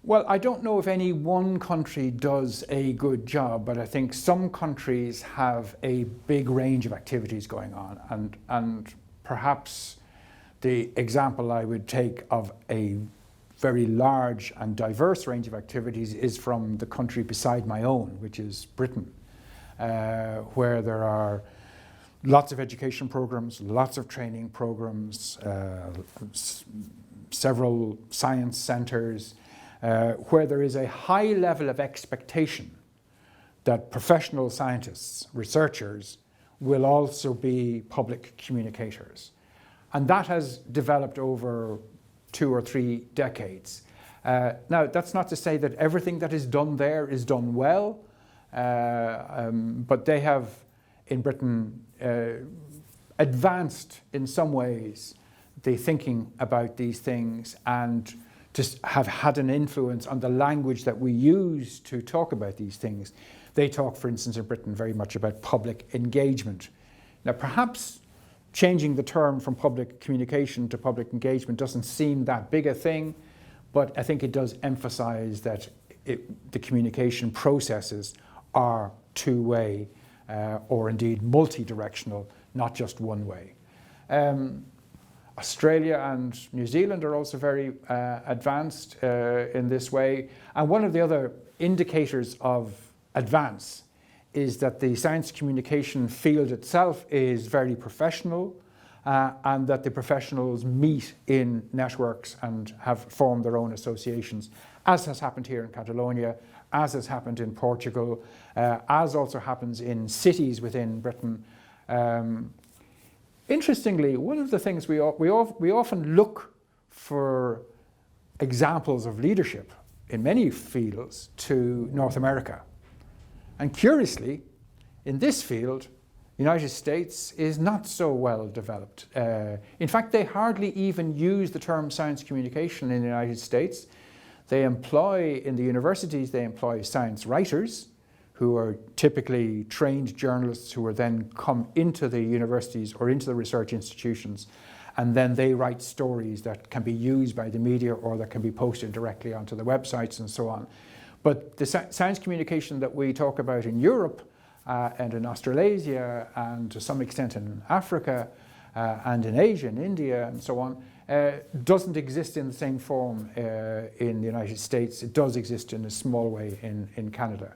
Well, I don't know if any one country does a good job, but I think some countries have a big range of activities going on. And perhaps the example I would take of a very large and diverse range of activities is from the country beside my own, which is Britain, where there are lots of education programs, lots of training programs, several science centres, where there is a high level of expectation that professional scientists, researchers, will also be public communicators. And that has developed over 2 or 3 decades. Now, that's not to say that everything that is done there is done well, but they have, in Britain, advanced in some ways the thinking about these things and just have had an influence on the language that we use to talk about these things. They talk, for instance, in Britain very much about public engagement. Now, perhaps changing the term from public communication to public engagement doesn't seem that big a thing, but I think it does emphasize that the communication processes are two-way or indeed multi-directional, not just one way. Australia and New Zealand are also very advanced in this way. And one of the other indicators of advance is that the science communication field itself is very professional and that the professionals meet in networks and have formed their own associations, as has happened here in Catalonia, as has happened in Portugal, as also happens in cities within Britain. Interestingly, one of the things we often look for examples of leadership in many fields to North America. And curiously, in this field, the United States is not so well developed. In fact, they hardly even use the term science communication in the United States. They employ, in the universities, they employ science writers, who are typically trained journalists who are then come into the universities or into the research institutions, and then they write stories that can be used by the media or that can be posted directly onto the websites and so on. But the science communication that we talk about in Europe and in Australasia and to some extent in Africa and in Asia and India and so on doesn't exist in the same form in the United States. It does exist in a small way in Canada.